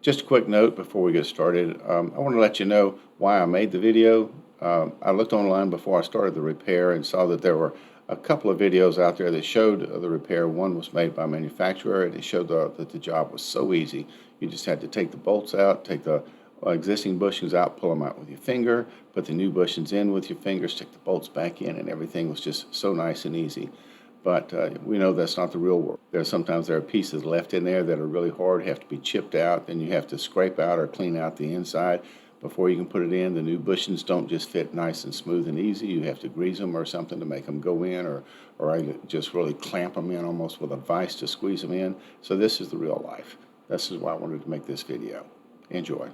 Just a quick note before we get started. I want to let you know why I made the video. I looked online before I started the repair and saw that there were a couple of videos out there that showed the repair. One was made by a manufacturer, and it showed that the job was so easy. You just had to take the bolts out, take the existing bushings out, pull them out with your finger, put the new bushings in with your finger, stick the bolts back in, and everything was just so nice and easy. But we know that's not the real world. Sometimes there are pieces left in there that are really hard, have to be chipped out, then you have to scrape out or clean out the inside before you can put it in. The new bushings don't just fit nice and smooth and easy. You have to grease them or something to make them go in, or I just really clamp them in almost with a vise to squeeze them in. So this is the real life. This is why I wanted to make this video. Enjoy.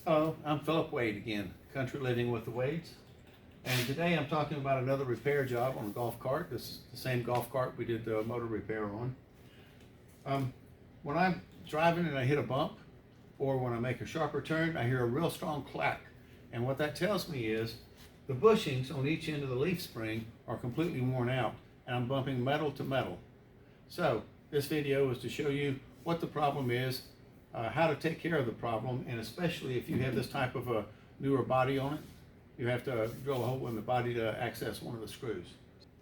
Hello, I'm Philip Wade again, Country Living with the Wades. And today I'm talking about another repair job on a golf cart. This is the same golf cart we did the motor repair on. When I'm driving and I hit a bump, or when I make a sharper turn, I hear a real strong clack. And what that tells me is the bushings on each end of the leaf spring are completely worn out, and I'm bumping metal to metal. So this video is to show you what the problem is, how to take care of the problem, and especially if you have this type of a newer body on it, you have to drill a hole in the body to access one of the screws.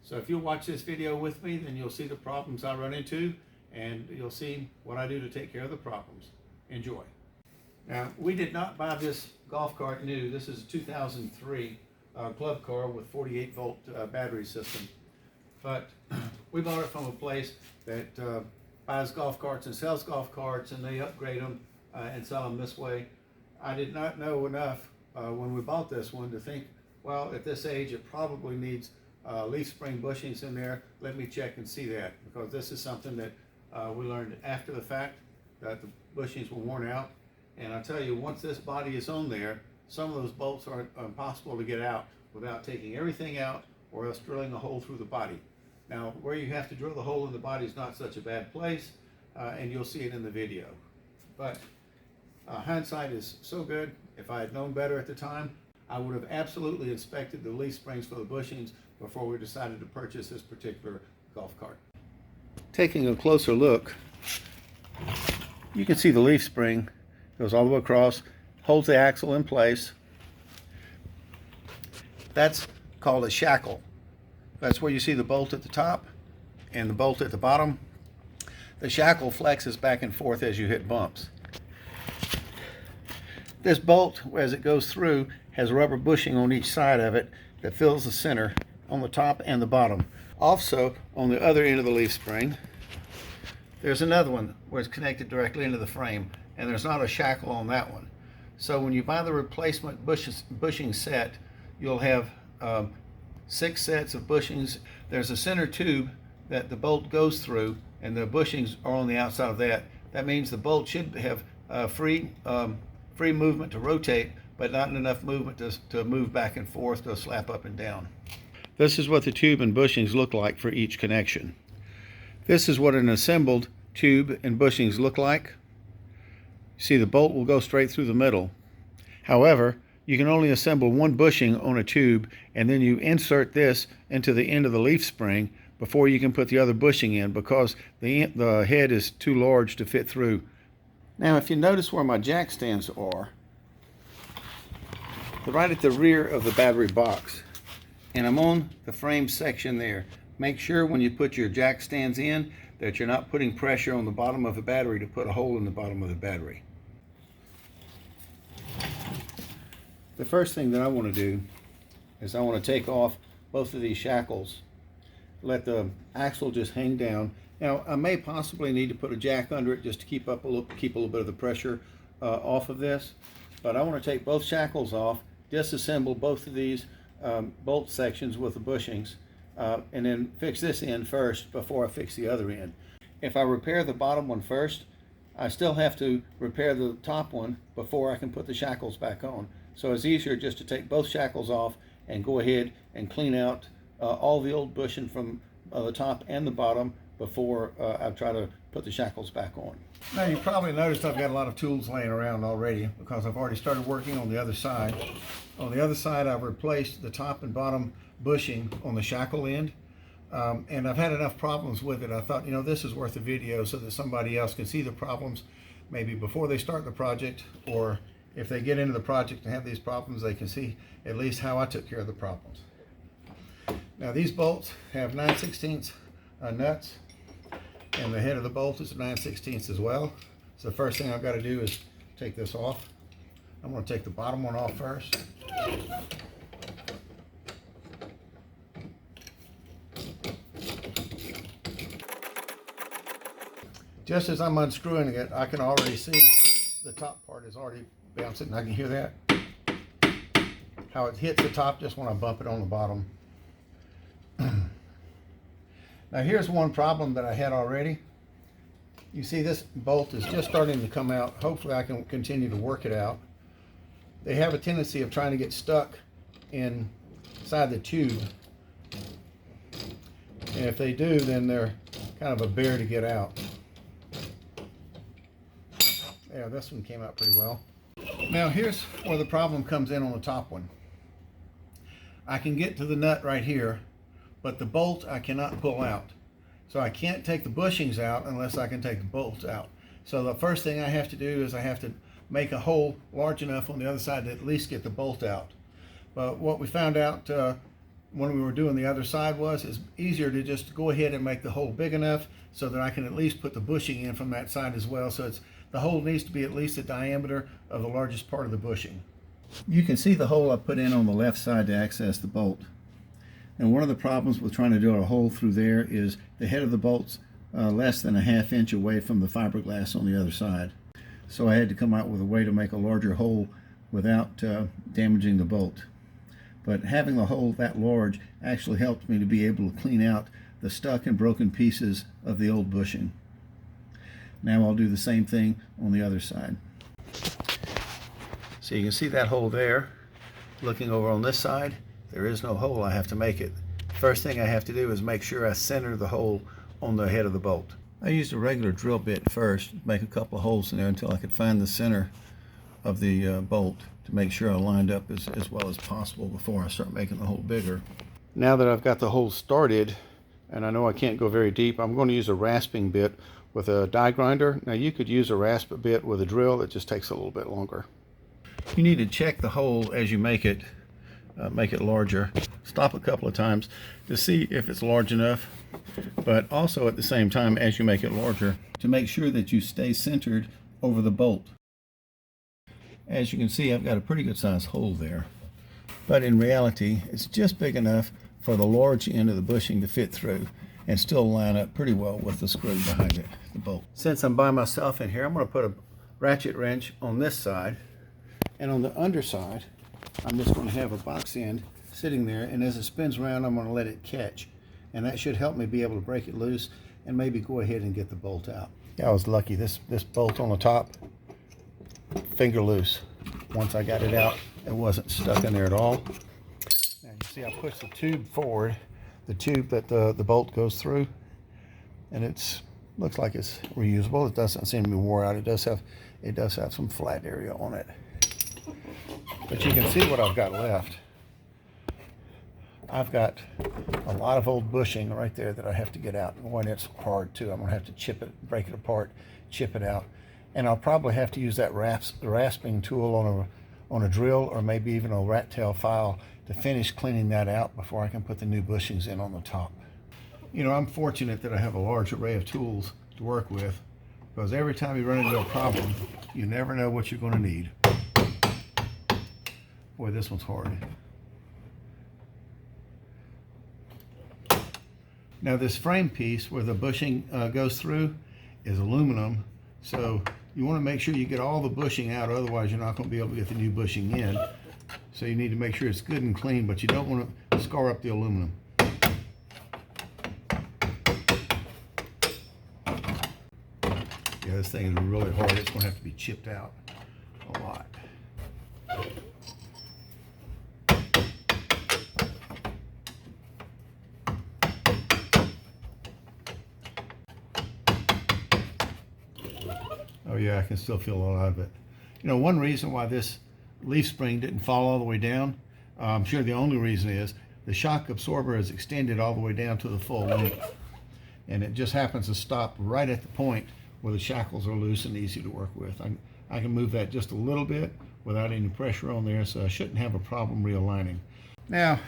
So if you'll watch this video with me, then you'll see the problems I run into, and you'll see what I do to take care of the problems. Enjoy. Now, we did not buy this golf cart new. This is a 2003 club car with 48 volt battery system. But we bought it from a place that buys golf carts and sells golf carts, and they upgrade them and sell them this way. I did not know enough when we bought this one to think, well, at this age it probably needs leaf spring bushings in there. Let me check and see that, because this is something that we learned after the fact, that the bushings were worn out. And I tell you, once this body is on there, some of those bolts are impossible to get out without taking everything out or else drilling a hole through the body. Now, where you have to drill the hole in the body is not such a bad place, and you'll see it in the video. But hindsight is so good. If I had known better at the time, I would have absolutely inspected the leaf springs for the bushings before we decided to purchase this particular golf cart. Taking a closer look, you can see the leaf spring goes all the way across, holds the axle in place. That's called a shackle. That's where you see the bolt at the top and the bolt at the bottom. The shackle flexes back and forth as you hit bumps. This bolt, as it goes through, has a rubber bushing on each side of it that fills the center on the top and the bottom. Also, on the other end of the leaf spring, there's another one where it's connected directly into the frame, and there's not a shackle on that one. So when you buy the replacement bushing set, you'll have 6 sets of bushings. There's a center tube that the bolt goes through, and the bushings are on the outside of that. That means the bolt should have free movement to rotate, but not enough movement to move back and forth, to slap up and down. This is what the tube and bushings look like for each connection. This is what an assembled tube and bushings look like. See, the bolt will go straight through the middle. However, you can only assemble one bushing on a tube, and then you insert this into the end of the leaf spring before you can put the other bushing in, because the head is too large to fit through. Now, if you notice where my jack stands are, they're right at the rear of the battery box, and I'm on the frame section there. Make sure when you put your jack stands in that you're not putting pressure on the bottom of the battery to put a hole in the bottom of the battery. The first thing that I want to do is I want to take off both of these shackles, let the axle just hang down. Now, I may possibly need to put a jack under it just to keep a little bit of the pressure off of this, but I want to take both shackles off, disassemble both of these bolt sections with the bushings, and then fix this end first before I fix the other end. If I repair the bottom one first, I still have to repair the top one before I can put the shackles back on. So it's easier just to take both shackles off and go ahead and clean out all the old bushing from the top and the bottom before I try to put the shackles back on. Now, you probably noticed I've got a lot of tools laying around already, because I've already started working on the other side. On the other side, I've replaced the top and bottom bushing on the shackle end. And I've had enough problems with it. I thought, this is worth a video so that somebody else can see the problems. maybe before they start the project, or if they get into the project and have these problems, they can see at least how I took care of the problems. Now these bolts have 9/16 nuts, and the head of the bolt is 9/16 as well. So the first thing I've got to do is take this off. I'm going to take the bottom one off first. Just as I'm unscrewing it, I can already see the top part is already bouncing. I can hear that. How it hits the top just when I bump it on the bottom. Now here's one problem that I had already. You see this bolt is just starting to come out. Hopefully I can continue to work it out. They have a tendency of trying to get stuck inside the tube. And if they do, then they're kind of a bear to get out. Yeah, this one came out pretty well. Now here's where the problem comes in on the top one. I can get to the nut right here, but the bolt I cannot pull out. So I can't take the bushings out unless I can take the bolts out. So the first thing I have to do is I have to make a hole large enough on the other side to at least get the bolt out. But what we found out when we were doing the other side was it's easier to just go ahead and make the hole big enough so that I can at least put the bushing in from that side as well. So the hole needs to be at least the diameter of the largest part of the bushing. You can see the hole I put in on the left side to access the bolt. And one of the problems with trying to drill a hole through there is the head of the bolt's less than a ½ inch away from the fiberglass on the other side. So I had to come out with a way to make a larger hole without damaging the bolt. But having the hole that large actually helped me to be able to clean out the stuck and broken pieces of the old bushing. Now I'll do the same thing on the other side. So you can see that hole there. Looking over on this side, there is no hole. I have to make it. First thing I have to do is make sure I center the hole on the head of the bolt. I used a regular drill bit first, make a couple of holes in there until I could find the center of the bolt to make sure I lined up as well as possible before I start making the hole bigger. Now that I've got the hole started, and I know I can't go very deep, I'm going to use a rasping bit with a die grinder. Now you could use a rasp bit with a drill. It just takes a little bit longer. You need to check the hole as you make it larger. Stop a couple of times to see if it's large enough, but also at the same time as you make it larger to make sure that you stay centered over the bolt. As you can see, I've got a pretty good sized hole there, but in reality it's just big enough for the large end of the bushing to fit through and still line up pretty well with the screw behind it, the bolt. Since I'm by myself in here, I'm going to put a ratchet wrench on this side, and on the underside I'm just going to have a box end sitting there, and as it spins around I'm going to let it catch, and that should help me be able to break it loose and maybe go ahead and get the bolt out. Yeah, I was lucky. This bolt on the top, finger loose. Once I got it out, it wasn't stuck in there at all. Now you see I pushed the tube forward, the tube that the bolt goes through, and looks like it's reusable. It doesn't seem to be wore out. It does have some flat area on it. But you can see what I've got left. I've got a lot of old bushing right there that I have to get out. And it's hard too. I'm gonna have to chip it, break it apart, chip it out. And I'll probably have to use that rasping tool on a drill, or maybe even a rat tail file to finish cleaning that out before I can put the new bushings in on the top. You know, I'm fortunate that I have a large array of tools to work with, because every time you run into a problem, you never know what you're going to need. Boy, this one's hard. Now this frame piece where the bushing goes through is aluminum, so you want to make sure you get all the bushing out, otherwise you're not going to be able to get the new bushing in. So you need to make sure it's good and clean, but you don't want to scar up the aluminum. Yeah, this thing is really hard. It's going to have to be chipped out a lot. Oh yeah, I can still feel a lot of it. You know, one reason why this leaf spring didn't fall all the way down, I'm sure the only reason is the shock absorber is extended all the way down to the full length. And it just happens to stop right at the point where the shackles are loose and easy to work with. I can move that just a little bit without any pressure on there, so I shouldn't have a problem realigning. Now,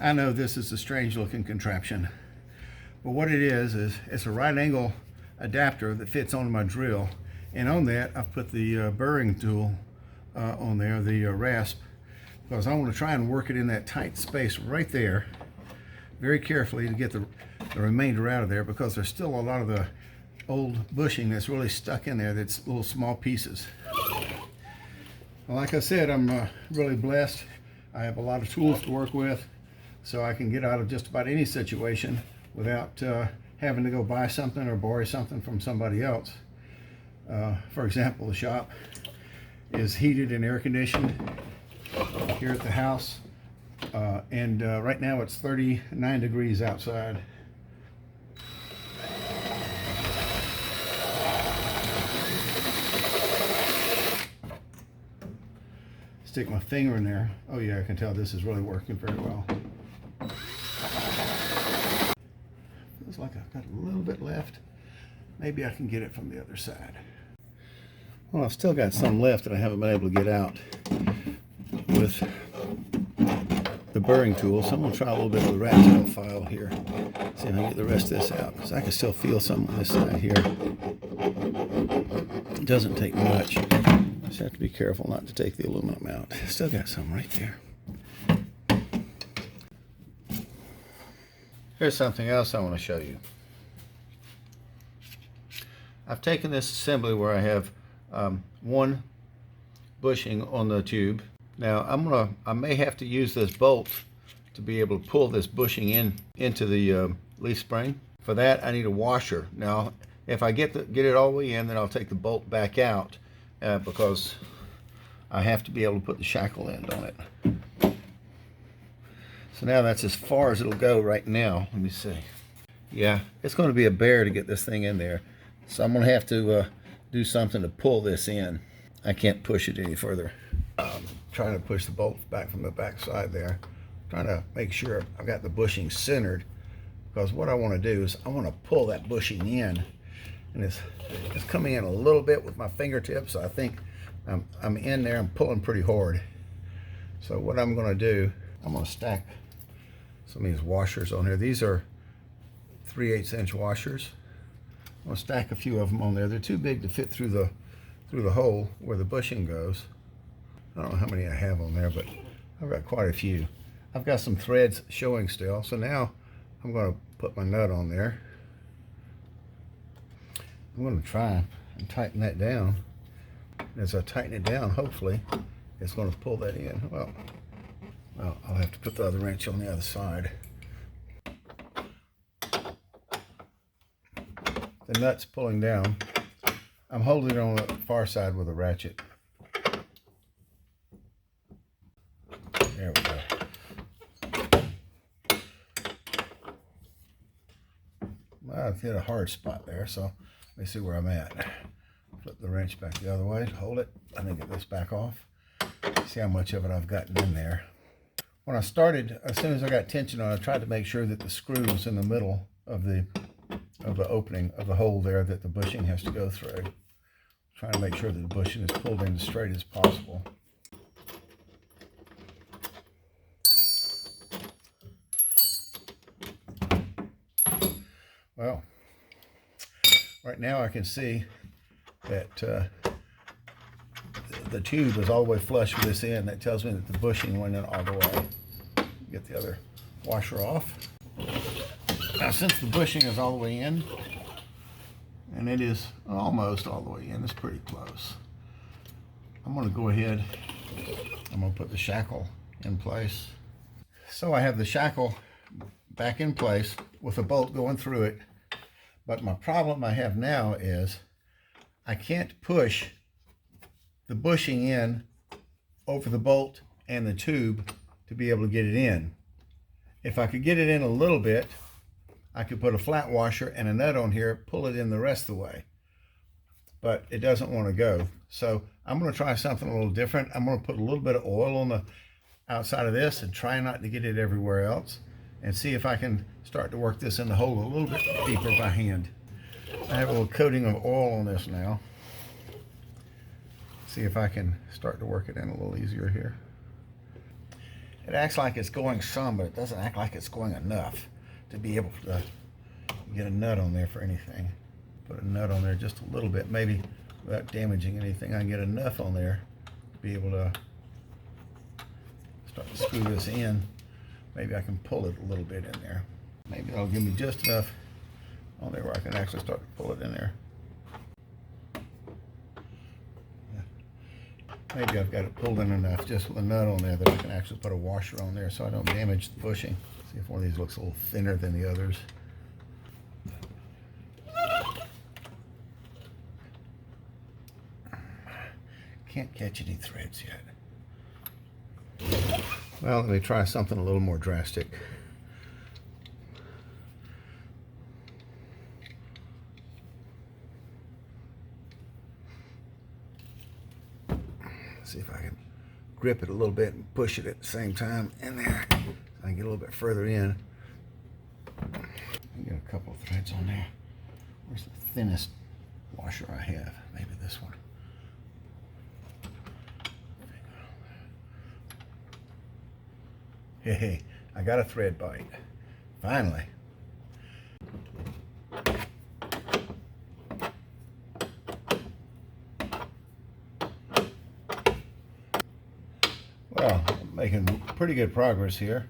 I know this is a strange looking contraption, but what it is it's a right angle adapter that fits on my drill, and on that I've put the burring tool on there, the rasp, because I want to try and work it in that tight space right there very carefully to get the remainder out of there, because there's still a lot of the old bushing that's really stuck in there, that's little small pieces. Well, like I said, I'm really blessed. I have a lot of tools to work with, so I can get out of just about any situation without having to go buy something or borrow something from somebody else. For example, the shop is heated and air conditioned here at the house, and right now it's 39 degrees outside. Stick my finger in there. Oh yeah, I can tell this is really working very well. Feels like I've got a little bit left. Maybe I can get it from the other side. Well, I've still got some left that I haven't been able to get out with the burring tool, so I'm going to try a little bit of the rat tail file here. See if I can get the rest of this out, because I can still feel some on this side here. It doesn't take much. Just have to be careful not to take the aluminum out. Still got some right there. Here's something else I want to show you. I've taken this assembly where I have one bushing on the tube. Now I may have to use this bolt to be able to pull this bushing into the leaf spring. For that, I need a washer. Now, if I get it all the way in, then I'll take the bolt back out because I have to be able to put the shackle end on it. So now that's as far as it'll go right now. Let me see. Yeah, it's going to be a bear to get this thing in there. So I'm going to have to do something to pull this in. I can't push it any further. Trying to push the bolt back from the back side there. Trying to make sure I've got the bushing centered, because what I want to do is I want to pull that bushing in, and it's coming in a little bit with my fingertips, so I think I'm in there. I'm pulling pretty hard. So what I'm going to do, I'm going to stack some of these washers on here. These are 3/8 inch washers. I'm going to stack a few of them on there. They're too big to fit through the hole where the bushing goes. I don't know how many I have on there, but I've got quite a few. I've got some threads showing still, so now I'm going to put my nut on there. I'm going to try and tighten that down. As I tighten it down, hopefully it's going to pull that in. Well, I'll have to put the other wrench on the other side. The nut's pulling down. I'm holding it on the far side with a ratchet. There we go. Well, I've hit a hard spot there, so let me see where I'm at. Flip the wrench back the other way, hold it. Let me get this back off. See how much of it I've gotten in there. When I started, as soon as I got tension on it, I tried to make sure that the screw was in the middle of the opening of the hole there that the bushing has to go through. Trying to make sure that the bushing is pulled in as straight as possible. Well, right now I can see that the tube is all the way flush with this end. That tells me that the bushing went in all the way. Get the other washer off. Now, since the bushing is all the way in, and it is almost all the way in, it's pretty close, I'm going to go ahead, I'm going to put the shackle in place. So I have the shackle back in place with a bolt going through it, but my problem I have now is I can't push the bushing in over the bolt and the tube to be able to get it in. If I could get it in a little bit, I could put a flat washer and a nut on here, pull it in the rest of the way. But it doesn't want to go. So I'm going to try something a little different. I'm going to put a little bit of oil on the outside of this and try not to get it everywhere else, and see if I can start to work this in the hole a little bit deeper by hand. I have a little coating of oil on this now. See if I can start to work it in a little easier here. It acts like it's going some, but it doesn't act like it's going enough to be able to get a nut on there for anything. Put a nut on there just a little bit, maybe without damaging anything. I can get enough on there to be able to start to screw this in. Maybe I can pull it a little bit in there. Maybe that'll give me just enough on there where I can actually start to pull it in there. Maybe I've got it pulled in enough just with a nut on there that I can actually put a washer on there so I don't damage the bushing. See if one of these looks a little thinner than the others. Can't catch any threads yet. Well, let me try something a little more drastic. See if I can grip it a little bit and push it at the same time in there. So I can get a little bit further in. Get a couple of threads on there. Where's the thinnest washer I have? Maybe this one. Hey, I got a thread bite. Finally. Well, I'm making pretty good progress here.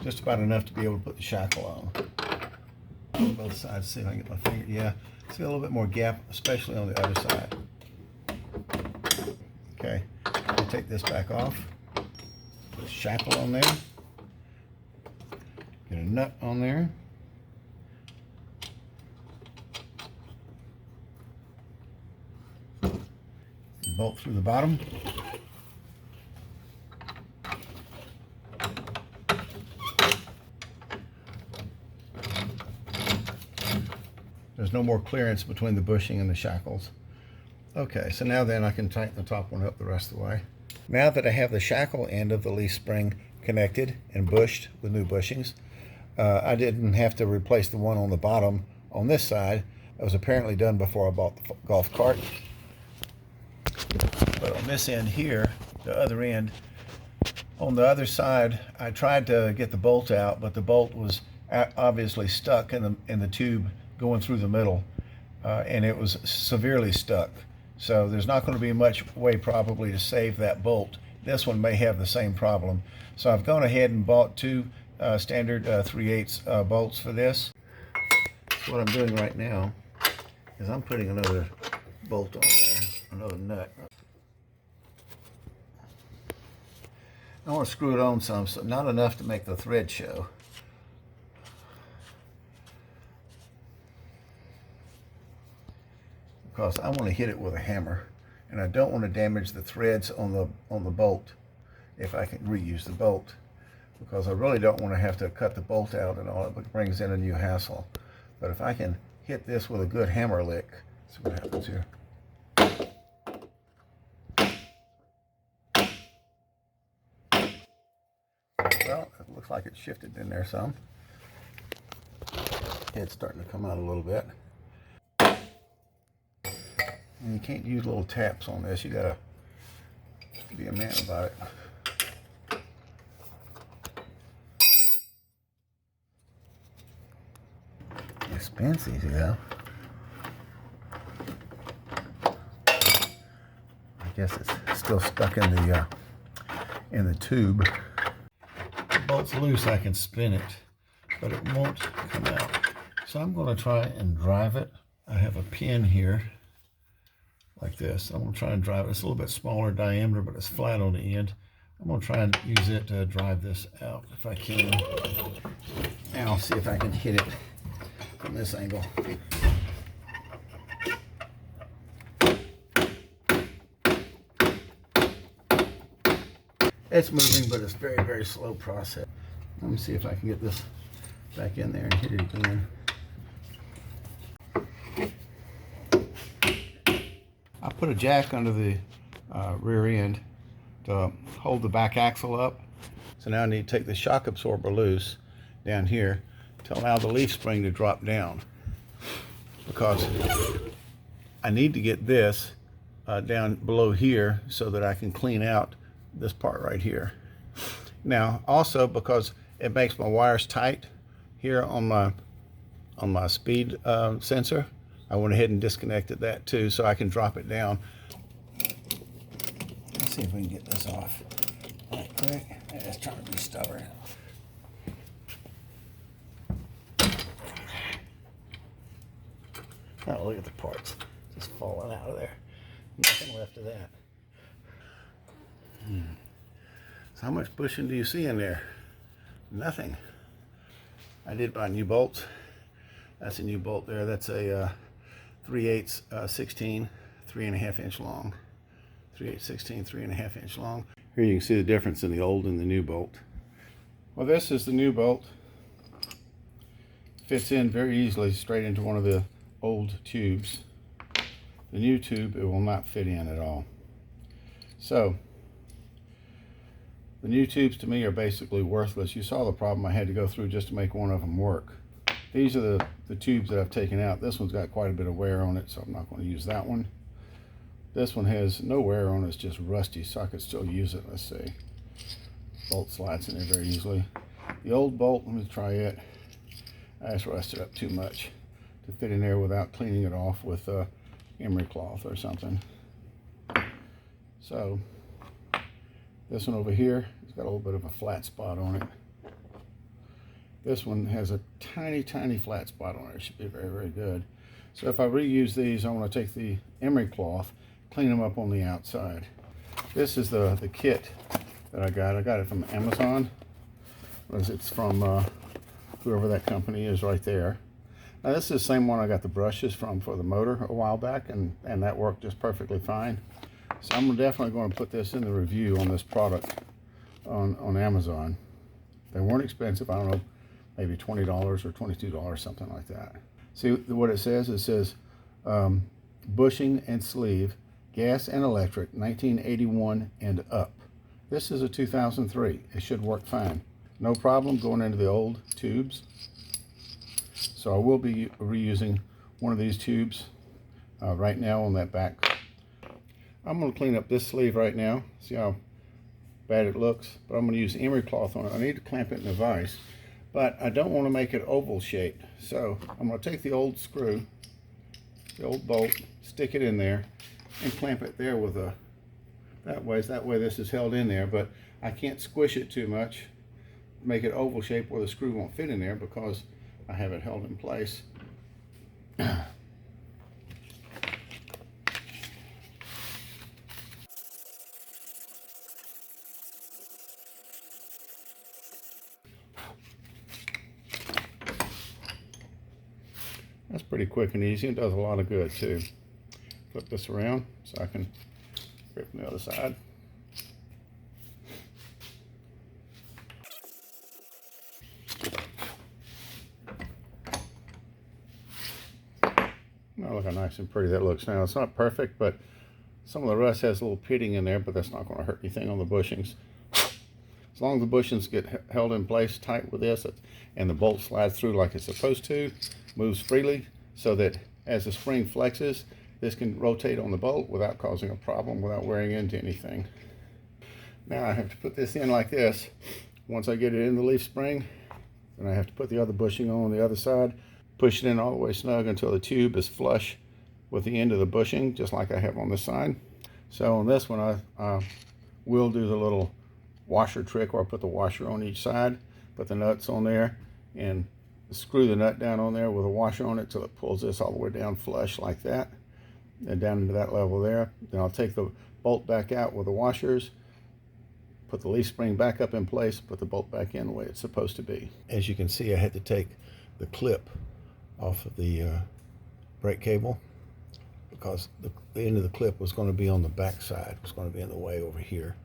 Just about enough to be able to put the shackle on. Both sides, see if I can get my finger. Yeah, see a little bit more gap, especially on the other side. Okay, I'll take this back off. Put a shackle on there. Get a nut on there. Bolt through the bottom. There's no more clearance between the bushing and the shackles. Okay, so now then I can tighten the top one up the rest of the way. Now that I have the shackle end of the leaf spring connected and bushed with new bushings, I didn't have to replace the one on the bottom on this side. That was apparently done before I bought the golf cart. But on this end here, the other end, on the other side, I tried to get the bolt out, but the bolt was obviously stuck in the tube going through the middle, and it was severely stuck. So there's not going to be much way probably to save that bolt. This one may have the same problem. So I've gone ahead and bought two standard 3/8 bolts for this. So what I'm doing right now is I'm putting another bolt on there, another nut. I want to screw it on some, so not enough to make the thread show. Because I want to hit it with a hammer, and I don't want to damage the threads on the bolt if I can reuse the bolt, because I really don't want to have to cut the bolt out and all. It brings in a new hassle. But if I can hit this with a good hammer lick, see what happens here. Well, it looks like it shifted in there some. It's starting to come out a little bit. And you can't use little taps on this. You gotta be a man about it. Expensive, yeah. I guess it's still stuck in the tube. The bolt's loose. I can spin it, but it won't come out. So I'm going to try and drive it. I have a pin here, like this. I'm going to try and drive it. It's a little bit smaller diameter, but it's flat on the end. I'm going to try and use it to drive this out if I can. And I'll see if I can hit it from this angle. It's moving, but it's very, very slow process. Let me see if I can get this back in there and hit it again. I put a jack under the rear end to hold the back axle up. So now I need to take the shock absorber loose down here to allow the leaf spring to drop down. because I need to get this down below here so that I can clean out this part right here. Now, also because it makes my wires tight here on my speed sensor, I went ahead and disconnected that too, so I can drop it down. Let's see if we can get this off right quick. I'm just trying to be stubborn. Oh, look at the parts just falling out of there. Nothing left of that. So how much bushing do you see in there? Nothing. I did buy new bolts. That's a new bolt there. That's a 3/8 16, 3.5 inch long. 3/8 16, 3.5 inch long. Here you can see the difference in the old and the new bolt. Well, this is the new bolt. Fits in very easily straight into one of the old tubes. The new tube, it will not fit in at all. So the new tubes to me are basically worthless. You saw the problem I had to go through just to make one of them work. These are the tubes that I've taken out. This one's got quite a bit of wear on it, so I'm not going to use that one. This one has no wear on it, it's just rusty, so I could still use it. Let's see. Bolt slides in there very easily. The old bolt, let me try it. I just rusted up too much to fit in there without cleaning it off with emery cloth or something. So this one over here, it's got a little bit of a flat spot on it. This one has a tiny flat spot on it. It should be very, very good. So if I reuse these, I want to take the emery cloth, clean them up on the outside. This is the kit that I got. I got it from Amazon. It's from whoever that company is right there. Now this is the same one I got the brushes from for the motor a while back, and that worked just perfectly fine. So I'm definitely going to put this in the review on this product on Amazon. They weren't expensive. I don't know, maybe $20 or $22, something like that. See what it says? It says bushing and sleeve, gas and electric, 1981 and up. This is a 2003. It should work fine. No problem going into the old tubes. So I will be reusing one of these tubes right now on that back. I'm going to clean up this sleeve right now. See how bad it looks? But I'm going to use emery cloth on it. I need to clamp it in a vise, but I don't want to make it oval shaped. So I'm going to take the old screw, the old bolt, stick it in there, and clamp it there with a, that way this is held in there, but I can't squish it too much, make it oval shape where the screw won't fit in there because I have it held in place. That's pretty quick and easy. It does a lot of good too. Flip this around so I can grip from the other side. Oh, look how nice and pretty that looks now. It's not perfect, but some of the rust has a little pitting in there, but that's not going to hurt anything on the bushings. As long as the bushings get held in place tight with this, and the bolt slides through like it's supposed to, moves freely, so that as the spring flexes, this can rotate on the bolt without causing a problem, without wearing into anything. Now I have to put this in like this. Once I get it in the leaf spring, then I have to put the other bushing on the other side, push it in all the way snug until the tube is flush with the end of the bushing, just like I have on this side. So on this one, I will do the little washer trick where I put the washer on each side, put the nuts on there, and screw the nut down on there with a washer on it till it pulls this all the way down flush like that, and down into that level there. Then I'll take the bolt back out with the washers, put the leaf spring back up in place, put the bolt back in the way it's supposed to be. As you can see, I had to take the clip off of the brake cable because the end of the clip was going to be on the back side. It was going to be in the way over here.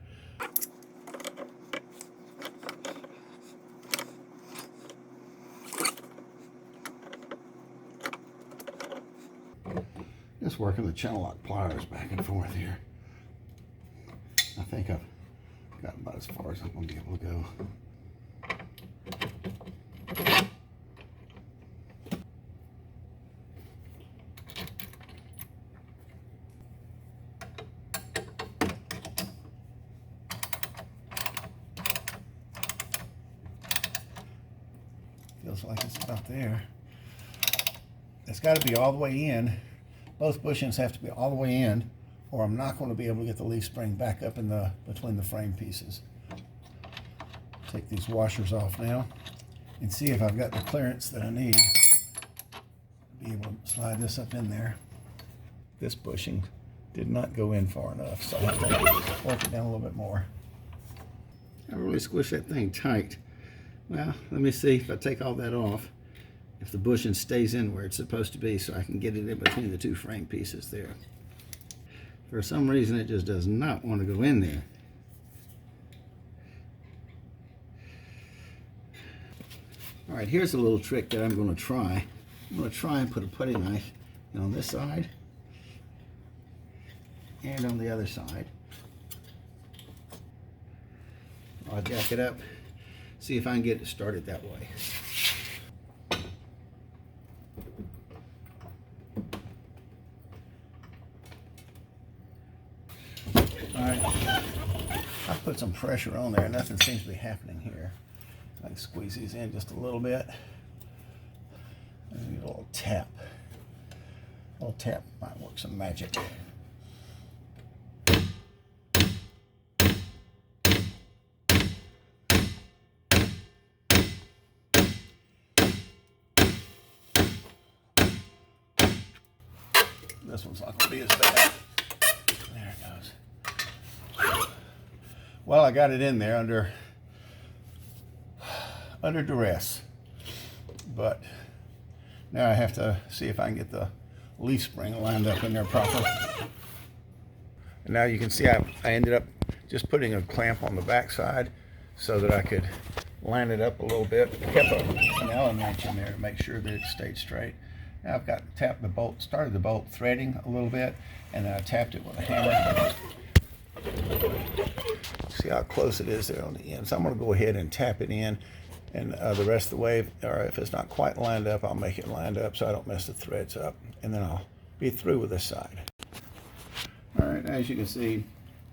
Just working the channel lock pliers back and forth here. I think I've got about as far as I'm going to be able to go. looks like it's about there. It's got to be all the way in. Both bushings have to be all the way in, or I'm not going to be able to get the leaf spring back up in the between the frame pieces. Take these washers off now and see if I've got the clearance that I need to be able to slide this up in there. This bushing did not go in far enough, so I have to work it down a little bit more. I really squish that thing tight. Well, let me see if I take all that off, if the bushing stays in where it's supposed to be, so I can get it in between the two frame pieces there. For some reason, it just does not want to go in there. All right, here's a little trick that I'm going to try. I'm going to try and put a putty knife on this side and on the other side. I'll jack it up, see if I can get it started that way. All right, I put some pressure on there. Nothing seems to be happening here. I can squeeze these in just a little bit. Maybe a little tap. A little tap might work some magic. This one's not going to be as bad. There it goes. Well, I got it in there under duress, but now I have to see if I can get the leaf spring lined up in there properly. And now you can see I ended up just putting a clamp on the back side so that I could line it up a little bit. I kept an Allen wrench in there to make sure that it stayed straight. Now I've got tapped the bolt, started the bolt threading a little bit, and then I tapped it with a hammer. See how close it is there on the end. So I'm going to go ahead and tap it in, and the rest of the way, or if it's not quite lined up, I'll make it lined up so I don't mess the threads up, and then I'll be through with this side. All right, as you can see,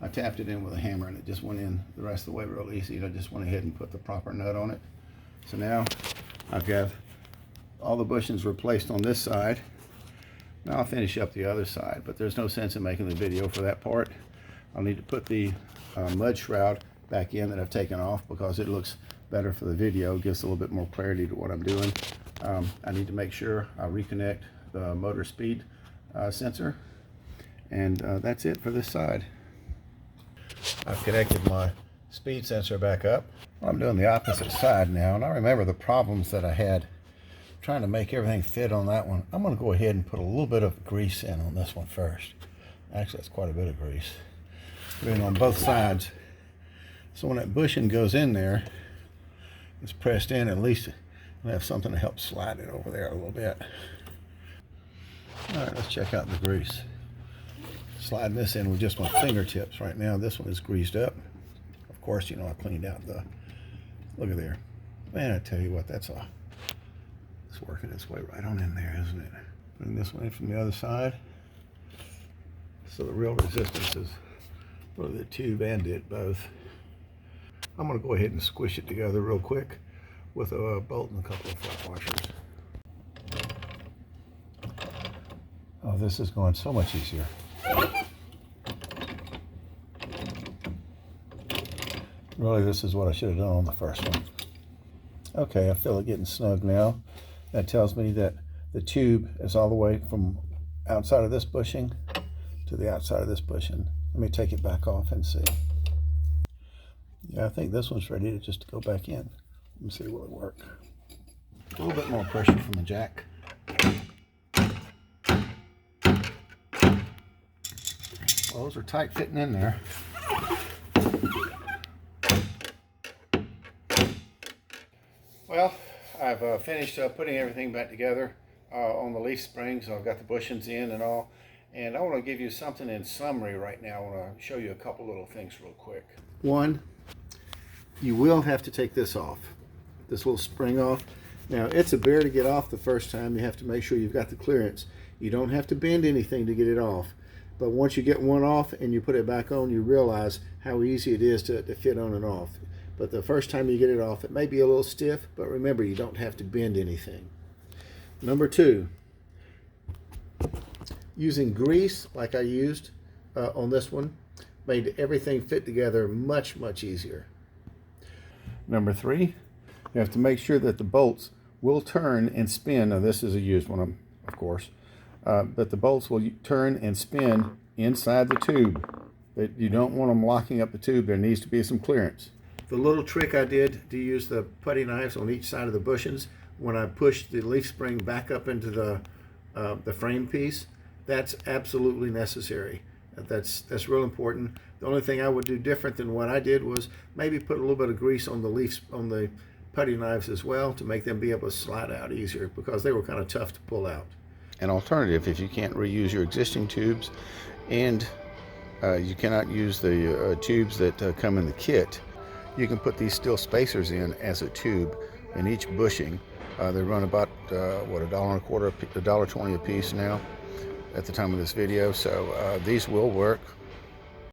I tapped it in with a hammer, and it just went in the rest of the way real easy. I just went ahead and put the proper nut on it. So now I've got all the bushings replaced on this side. Now I'll finish up the other side, but there's no sense in making the video for that part. I'll need to put the mud shroud back in that I've taken off because it looks better for the video. It gives a little bit more clarity to what I'm doing. I need to make sure I reconnect the motor speed sensor, and that's it for this side. I've connected my speed sensor back up. I'm doing the opposite side now, and I remember the problems that I had trying to make everything fit on that one. I'm going to go ahead and put a little bit of grease in on this one first. Actually, that's quite a bit of grease. Put it on both sides. So when that bushing goes in there, it's pressed in, at least I'll have something to help slide it over there a little bit. All right, let's check out the grease. Sliding this in with just my fingertips right now. This one is greased up. Of course, you know, I cleaned out the, look at there. Man, I tell you what, it's working its way right on in there, isn't it? Bring this one in from the other side. So the real resistance is for the tube and it both. I'm going to go ahead and squish it together real quick with a bolt and a couple of flat washers. Oh, this is going so much easier. Really, this is what I should have done on the first one. Okay, I feel it getting snug now. That tells me that the tube is all the way from outside of this bushing to the outside of this bushing. Let me take it back off and see. Yeah, I think this one's ready to just go back in. Let me see, will it work? A little bit more pressure from the jack. Well, those are tight fitting in there. Well, I've finished putting everything back together on the leaf springs. I've got the bushings in and all. And I want to give you something in summary right now. I want to show you a couple little things real quick. One, you will have to take this off, this little spring off. Now, it's a bear to get off the first time. You have to make sure you've got the clearance. You don't have to bend anything to get it off. But once you get one off and you put it back on, you realize how easy it is to fit on and off. but the first time you get it off, it may be a little stiff, but remember, you don't have to bend anything. Number 2, using grease like I used on this one made everything fit together much, much easier. Number 3, you have to make sure that the bolts will turn and spin. Now this is a used one, of course, but the bolts will turn and spin inside the tube. You don't want them locking up the tube. There needs to be some clearance. The little trick I did to use the putty knives on each side of the bushings when I pushed the leaf spring back up into the frame piece, that's absolutely necessary. That's real important. The only thing I would do different than what I did was maybe put a little bit of grease on the putty knives as well to make them be able to slide out easier, because they were kind of tough to pull out. An alternative, if you can't reuse your existing tubes and you cannot use the tubes that come in the kit, you can put these steel spacers in as a tube in each bushing. They run about $1.25, $1.20 a piece now at the time of this video, so these will work.